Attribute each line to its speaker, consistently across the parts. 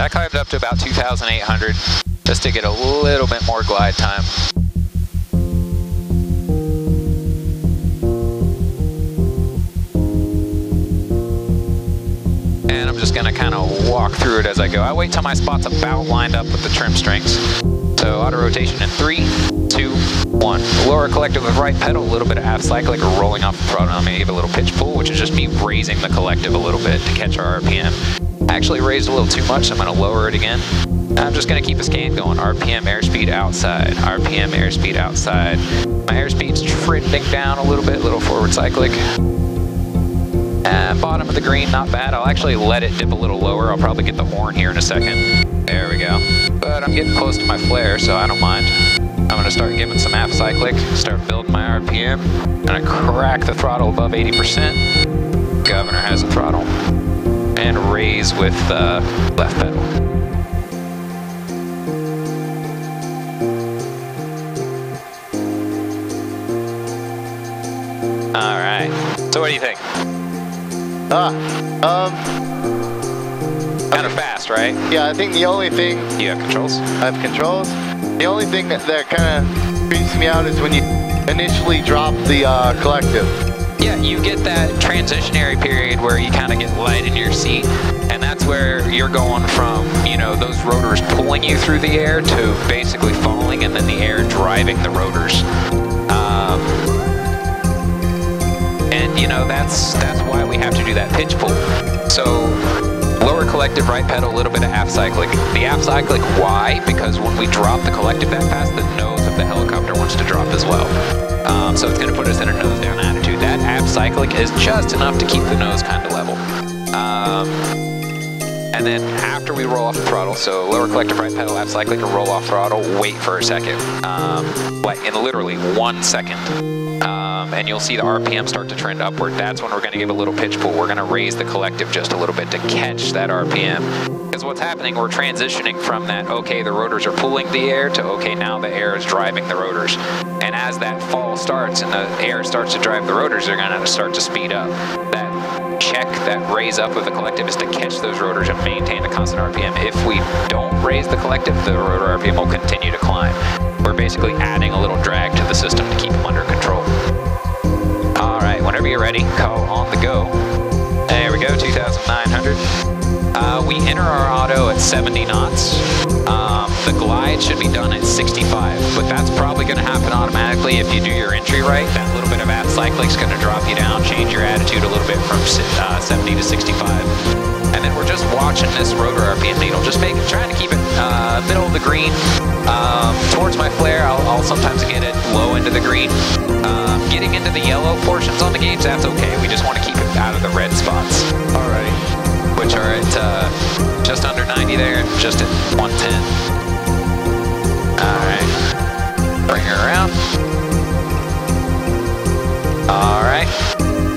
Speaker 1: I climbed up to about 2,800 just to get a little bit more glide time. And I'm just gonna kind of walk through it as I go. I wait till my spot's about lined up with the trim strings. So auto rotation in 3, 2, 1. Lower collective with right pedal, a little bit of half cyclic or rolling off the throttle. I'm gonna give a little pitch pull, which is just me raising the collective a little bit to catch our RPM. I actually raised a little too much, so I'm gonna lower it again. I'm just gonna keep a scan going. RPM, airspeed outside. RPM, airspeed outside. My airspeed's trending down a little forward cyclic. And bottom of the green, not bad. I'll actually let it dip a little lower. I'll probably get the horn here in a second. There we go. But I'm getting close to my flare, so I don't mind. I'm gonna start giving some half cyclic, start building my RPM. Gonna crack the throttle above 80%. Governor has the throttle. And raise with the left pedal. All right, so what do you think? Kind of fast, right?
Speaker 2: Yeah, I think the only thing...
Speaker 1: You have controls?
Speaker 2: I have controls. The only thing that kind of creeps me out is when you initially drop the collective.
Speaker 1: Yeah, you get that transitionary period where you kind of get light in your seat, and that's where you're going from, you know, those rotors pulling you through the air to basically falling, and then the air driving the rotors. And you know, that's why we have to do that pitch pull. So lower collective, right pedal, a little bit of half cyclic. The half cyclic, why? Because when we drop the collective that fast, the nose of the helicopter wants to drop as well. So it's gonna put us in a nose down attitude. That half cyclic is just enough to keep the nose kind of level. And then after we roll off the throttle, so lower collective, right pedal, half cyclic, or roll off throttle, wait for a second. Like in literally 1 second. And you'll see the RPM start to trend upward. That's when we're going to give a little pitch pull. We're going to raise the collective just a little bit to catch that RPM. Because what's happening, we're transitioning from that, okay, the rotors are pulling the air, to okay, now the air is driving the rotors. And as that fall starts and the air starts to drive the rotors, they're going to start to speed up. That check, that raise up of the collective is to catch those rotors and maintain a constant RPM. If we don't raise the collective, the rotor RPM will continue to climb. We're basically adding a little drag to the system to keep them under control. All right, whenever you're ready, call on the go. There we go, 2,900. We enter our auto at 70 knots. The glide should be done at 65, but that's probably gonna happen automatically if you do your entry right. That little bit of half cyclic's gonna drop you down, change your attitude a little bit from 70 to 65. And then we're just watching this rotor RPM needle, just trying to keep it middle of the green. Towards my flare, I'll sometimes get it low into the green. Getting into the yellow portions on the gauge, that's okay. We just want to keep it out of the red spots. Alrighty. Which are at just under 90 there, just at 110. Alright. Bring her around. Alright.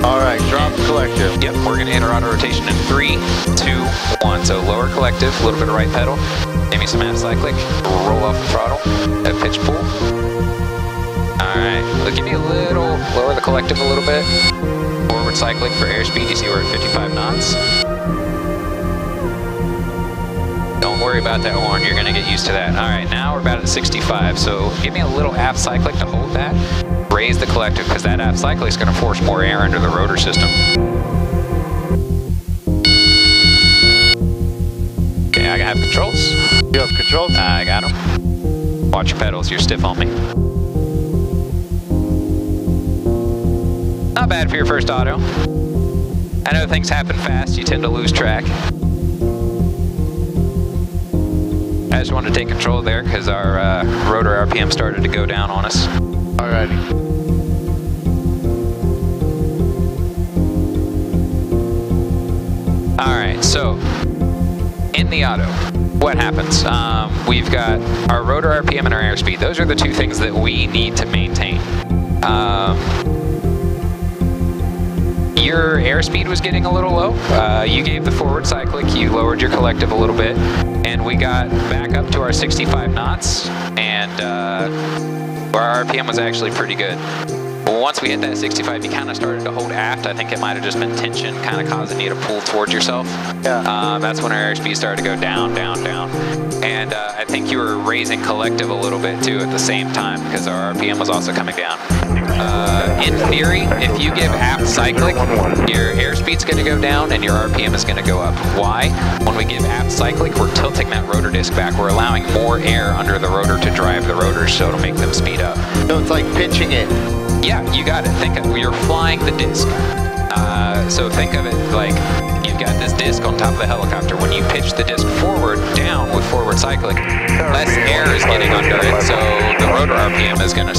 Speaker 2: Alright, drop collective.
Speaker 1: Yep, we're going to enter auto rotation in 3, 2, 1. So lower collective, a little bit of right pedal. Give me some half cyclic. Roll off the throttle. That pitch pull. Alright, give me a little, lower the collective a little bit. Forward cyclic for airspeed, you see we're at 55 knots. Don't worry about that horn, you're gonna get used to that. Alright, now we're about at 65, so give me a little half cyclic to hold that. Raise the collective, because that half cyclic is gonna force more air into the rotor system. Okay, I have controls.
Speaker 2: You have controls?
Speaker 1: I got them. Watch your pedals, you're stiff on me. Not bad for your first auto. I know things happen fast, you tend to lose track. I just wanted to take control there because our rotor RPM started to go down on us.
Speaker 2: Alrighty.
Speaker 1: Alright, so in the auto, what happens? We've got our rotor RPM and our airspeed. Those are the two things that we need to maintain. Your airspeed was getting a little low. You gave the forward cyclic, you lowered your collective a little bit, and we got back up to our 65 knots, and our RPM was actually pretty good. once we hit that 65, you kind of started to hold aft. I think it might have just been tension kind of causing you to pull towards yourself.
Speaker 2: Yeah.
Speaker 1: That's when our airspeed started to go down, down, down. And I think you were raising collective a little bit too at the same time because our RPM was also coming down. In theory, if you give aft cyclic, your airspeed's going to go down and your RPM is going to go up. Why? When we give aft cyclic, we're tilting that rotor disc back. We're allowing more air under the rotor to drive the rotors, so it'll make them speed up.
Speaker 2: So it's like pitching it.
Speaker 1: Yeah, you got it. Think of you're flying the disc. So think of it like you've got this disc on top of the helicopter. When you pitch the disc forward, down with forward cyclic, less air is getting under it, so the rotor RPM is gonna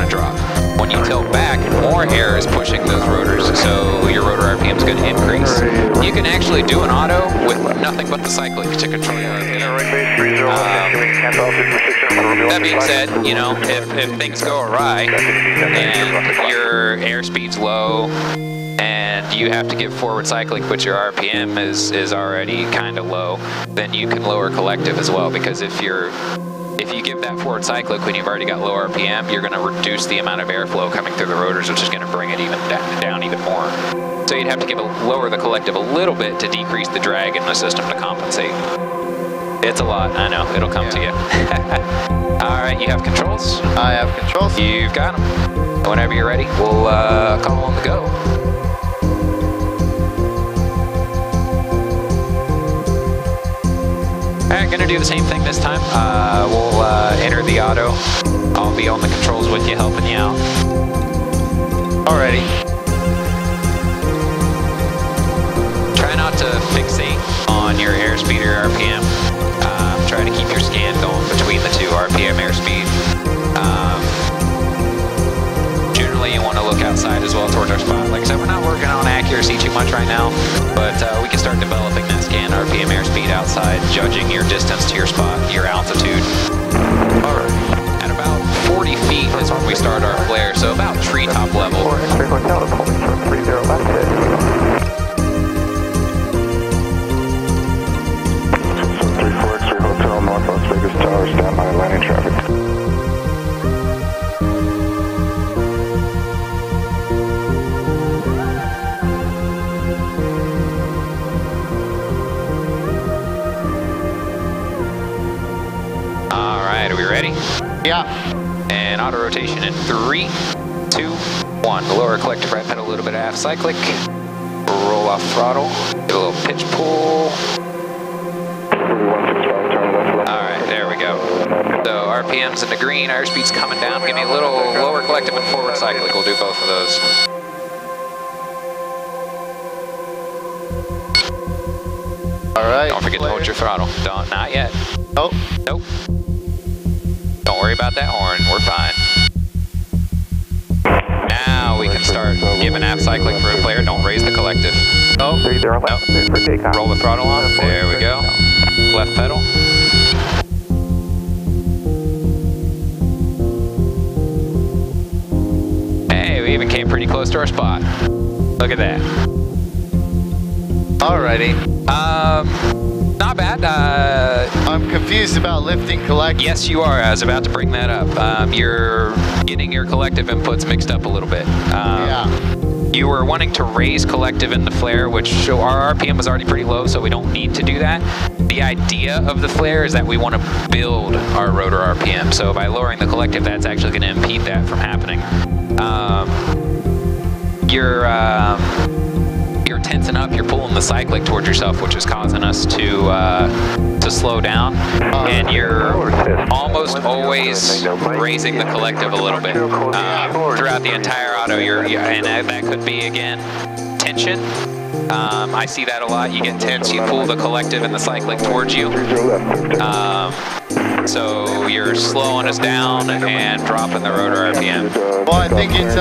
Speaker 1: drop. When you tilt back, more air is pushing those rotors, so your rotor RPM is going to increase. You can actually do an auto with nothing but the cyclic to control your RPM. That being said, you know, if things go awry and your airspeed's low and you have to give forward cyclic but your RPM is already kind of low, then you can lower collective as well, because if you give that forward cyclic when you've already got low RPM, you're going to reduce the amount of airflow coming through the rotors, which is going to bring it even down even more. So you'd have to lower the collective a little bit to decrease the drag in the system to compensate. It's a lot, I know, it'll come to you. All right, you have controls?
Speaker 2: I have controls.
Speaker 1: You've got them. Whenever you're ready, we'll call on the go. Alright, gonna do the same thing this time. We'll enter the auto. I'll be on the controls with you, helping you out.
Speaker 2: Alrighty.
Speaker 1: Try not to fixate on your airspeed or RPM. Try to keep your scan going between the two, RPM, airspeed. Generally, you want to look outside as well towards our spot. Like I said, we're not working on accuracy too much right now, but we can start developing that scan, RPM, airspeed outside, judging your distance to your spot, your altitude.
Speaker 2: All right.
Speaker 1: At about 40 feet is when we start our flare, so about treetop level.
Speaker 3: North Las Vegas Tower, stand by landing traffic.
Speaker 1: All right, are we ready?
Speaker 2: Yeah.
Speaker 1: And auto rotation in 3, 2, 1. Lower collective right pedal, a little bit of aft cyclic. Roll off throttle. Give a little pitch pull. Alright, there we go. So RPM's in the green, airspeed's coming down. Give me a little lower collective and forward cyclic. We'll do both of those.
Speaker 2: Alright.
Speaker 1: Don't forget to hold your throttle. Don't, not yet.
Speaker 2: Nope.
Speaker 1: Nope. Don't worry about that horn, we're fine. Now we can start giving aft cyclic for a flare. Don't raise the collective.
Speaker 2: Nope.
Speaker 1: Nope. Roll the throttle on. There we go. Left pedal. Hey, we even came pretty close to our spot. Look at that.
Speaker 2: Alrighty.
Speaker 1: Not bad.
Speaker 2: I'm confused about lifting collective.
Speaker 1: Yes, you are. I was about to bring that up. You're getting your collective inputs mixed up a little bit.
Speaker 2: Yeah.
Speaker 1: You were wanting to raise collective in the flare, which our RPM was already pretty low, so we don't need to do that. The idea of the flare is that we want to build our rotor RPM. So by lowering the collective, that's actually going to impede that from happening. You're tensing up, you're pulling the cyclic towards yourself, which is causing us to slow down, and you're almost always raising the collective a little bit throughout the entire auto. And that could be, again, tension. I see that a lot. You get tense, you pull the collective and the cyclic towards you. So you're slowing us down and dropping the rotor RPM.
Speaker 2: Well, I think it's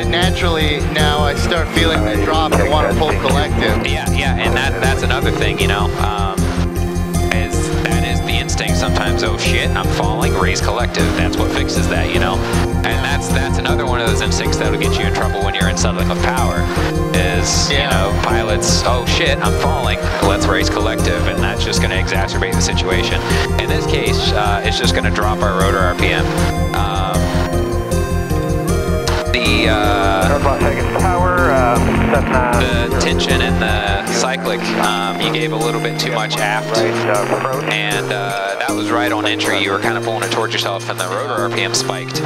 Speaker 2: naturally now I start feeling the drop and want to pull collective.
Speaker 1: Yeah, and that's another thing, you know. That is the instinct sometimes. Oh shit, I'm falling. Raise collective. That's what fixes that, you know. And that's another one of those instincts that'll get you in trouble when you're in something with power. Is you know, pilots. Oh shit, I'm falling. Let's raise collective, and that's just going to exacerbate the situation. In this case, it's just going to drop our rotor RPM. the tension in the cyclic, you gave a little bit too much aft, and that was right on entry. You were kind of pulling it towards yourself, and the rotor RPM spiked.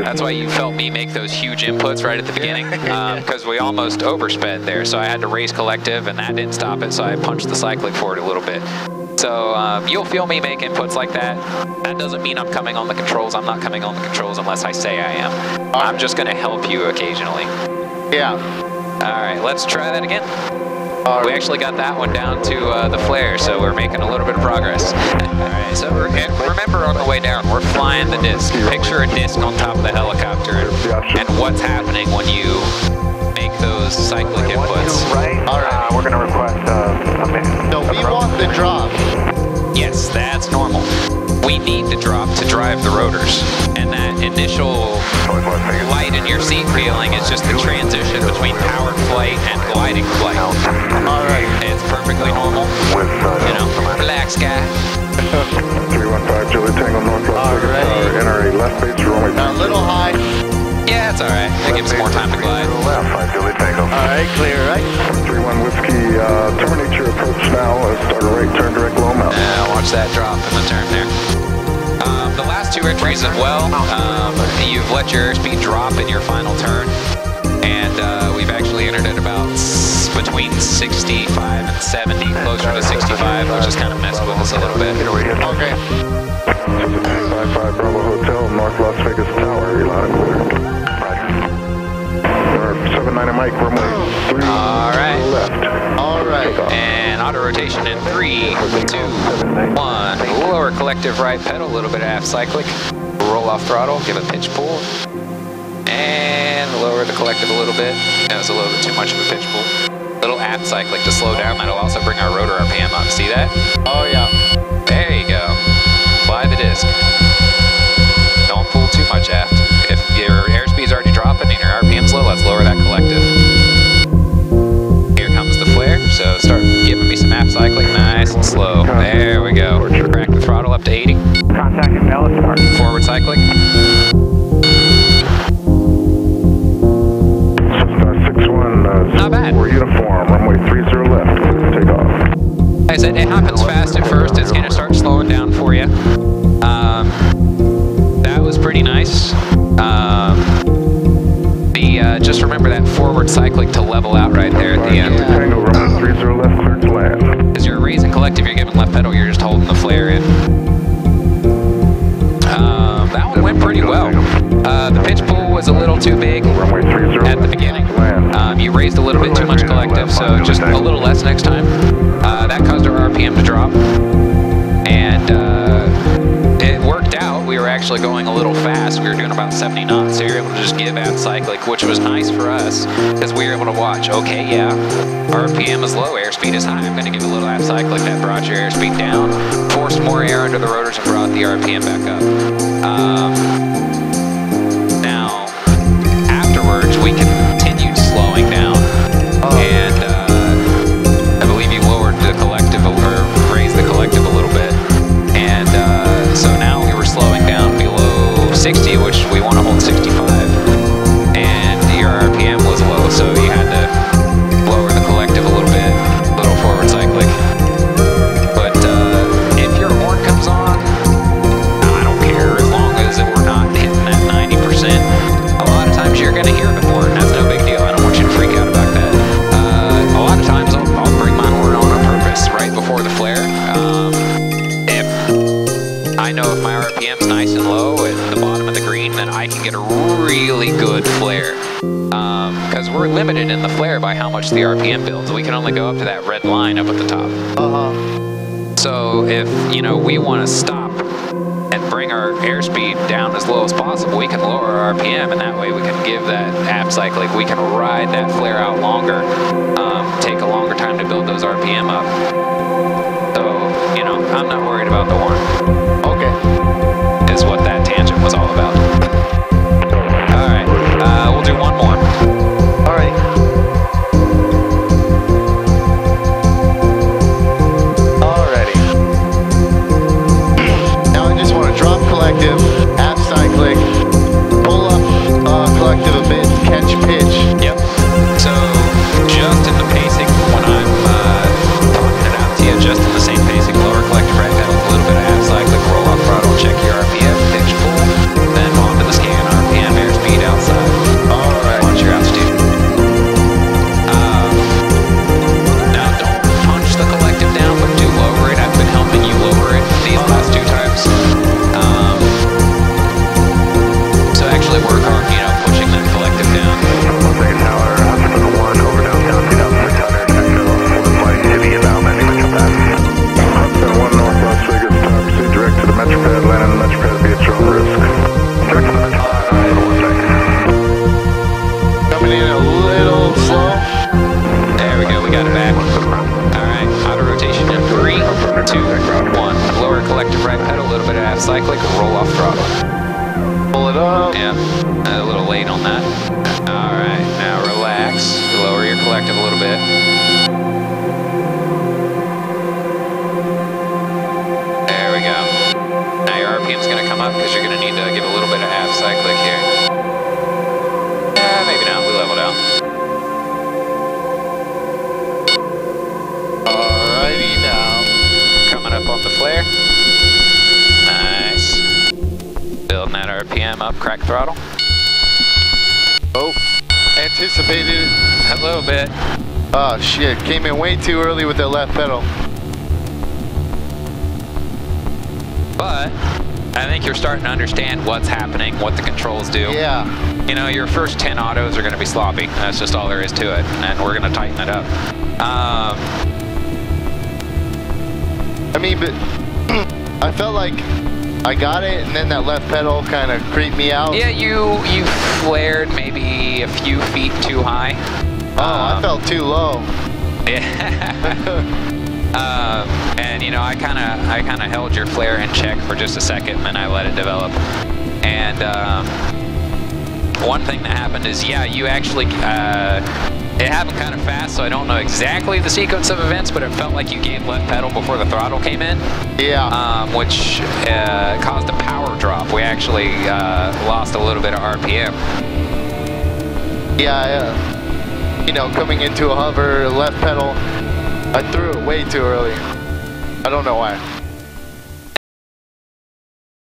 Speaker 1: That's why you felt me make those huge inputs right at the beginning, because we almost oversped there, so I had to raise collective, and that didn't stop it, so I punched the cyclic forward a little bit. So you'll feel me make inputs like that. That doesn't mean I'm coming on the controls. I'm not coming on the controls unless I say I am. I'm just going to help you occasionally.
Speaker 2: Yeah.
Speaker 1: All right, let's try that again. We actually got that one down to the flare, so we're making a little bit of progress. All right, so remember on the way down, we're flying the disc. Picture a disc on top of the helicopter and what's happening when you make those cyclic inputs.
Speaker 2: All right.
Speaker 4: We're going to request
Speaker 2: No, we want the drop.
Speaker 1: Yes, that's normal. We need the drop to drive the rotors, and that initial light in your seat feeling is just the transition between powered flight and gliding flight.
Speaker 2: All right.
Speaker 1: It's perfectly normal. You know, relax, guy.
Speaker 3: 315 Julie Tango North Las Vegas, enter a left base runway.
Speaker 2: A little high.
Speaker 1: Yeah, it's all right. That gives us more time to glide.
Speaker 3: Left 5 Julie Tango.
Speaker 2: All right, clear, right?
Speaker 3: 31 Whiskey, terminate your approach now. Start a right turn direct low mount.
Speaker 1: Watch that drop in the turn there. The last two entries as well, you've let your airspeed drop in your final turn, and we've actually entered at about between 65 and 70, closer to 65, which has kind of messed with us a little bit.
Speaker 2: Okay.
Speaker 3: 55 Bravo Hotel, North Las Vegas Tower, you're loud and clear. Roger. 79 Mike, runway 3
Speaker 1: All right.
Speaker 3: left.
Speaker 2: All right.
Speaker 1: And auto rotation in 3, 2, 1. Lower collective right pedal, a little bit of aft cyclic. Roll off throttle, give a pitch pull. And lower the collective a little bit. That was a little bit too much of a pitch pull. Little aft cyclic to slow down. That'll also bring our rotor RPM up. See that?
Speaker 2: Oh, yeah.
Speaker 1: There you go. Fly the disc. Don't pull too much aft. If your airspeed's already dropping and your RPM's low, let's lower that collective. Here comes the flare, so start giving me some aft cycling nice and slow. There we go. Crack the throttle up to 80.
Speaker 4: Contacting Dallas Park.
Speaker 1: Forward cycling.
Speaker 3: Cessna 61,
Speaker 1: Not bad.
Speaker 3: for uniform, runway 30 left, clear to take off.
Speaker 1: Like I said, it happens fast at first. It's going to start slowing down for you. That was pretty nice. Just remember that forward cyclic to level out right there at the end.
Speaker 3: Tango, runway 30 left, clear to land.
Speaker 1: As you're raising collective, you're giving left pedal, you're just holding the flare in. That one went pretty well. The pitch pull was a little too big at the beginning. You raised a little bit too much collective, so just a little less next time. That caused our RPM to drop. And it worked out. We were actually going a little fast. We were doing about 70 knots, so you're able to just give aft cyclic, which was nice for us, because we were able to watch, okay, yeah, RPM is low, airspeed is high. I'm going to give a little aft cyclic. That brought your airspeed down, forced more air under the rotors, and brought the RPM back up. Now, afterwards, we continued slowing down, and I believe you lowered the collective, or raised the collective a little bit, and so now we were slowing down below 60, which we want to hold 65, and your RPM was low, so you had to lower the collective a little bit, a little forward cyclic. But if your horn comes on, I don't care, as long as we're not hitting that 90%. A lot of times you're going to hear the horn, that's no big deal. I don't want you to freak out about that. A lot of times I'll bring my horn on purpose right before the flare. I know if my RPM's nice and low at the bottom of the green, then I can get a really good flare. Because we're limited in the flare by how much the RPM builds. We can only go up to that red line up at the top. So if, we want to stop and bring our airspeed down as low as possible, we can lower our RPM, and that way we can give that aft cyclic. We can ride that flare out longer, take a longer time to build those RPM up. So, I'm not worried about the horn. Okay. Is what that tangent was all about. All right, we'll do one more.
Speaker 2: All right. Alrighty. Now I just want to drop collective, aft cyclic, pull up
Speaker 1: cyclic, roll off throttle.
Speaker 2: Pull it up.
Speaker 1: Yeah, a little late on that. All right, now relax. Lower your collective a little bit. There we go. Now your RPM's gonna come up because you're gonna need to give a little bit of half cyclic here. Maybe not, we leveled out.
Speaker 2: Alrighty now.
Speaker 1: Coming up on the flare. Nice. Building that RPM up, crack throttle.
Speaker 2: Oh, anticipated it.
Speaker 1: A little bit.
Speaker 2: Oh shit, came in way too early with that left pedal.
Speaker 1: But I think you're starting to understand what's happening, what the controls do.
Speaker 2: Yeah.
Speaker 1: You know, your first 10 autos are going to be sloppy. That's just all there is to it, and we're going to tighten it up.
Speaker 2: I mean, but I felt like I got it, and then that left pedal kind of creeped me out.
Speaker 1: Yeah, you flared maybe a few feet too high.
Speaker 2: Oh, I felt too low.
Speaker 1: Yeah. And you know, I kind of held your flare in check for just a second, and then I let it develop. And one thing that happened is, yeah, you actually, it happened kind of fast, so I don't know exactly the sequence of events, but it felt like you gave left pedal before the throttle came in.
Speaker 2: Yeah.
Speaker 1: Which caused a power drop. We actually lost a little bit of RPM.
Speaker 2: Yeah, you know, coming into a hover, left pedal, I threw it way too early. I don't know why.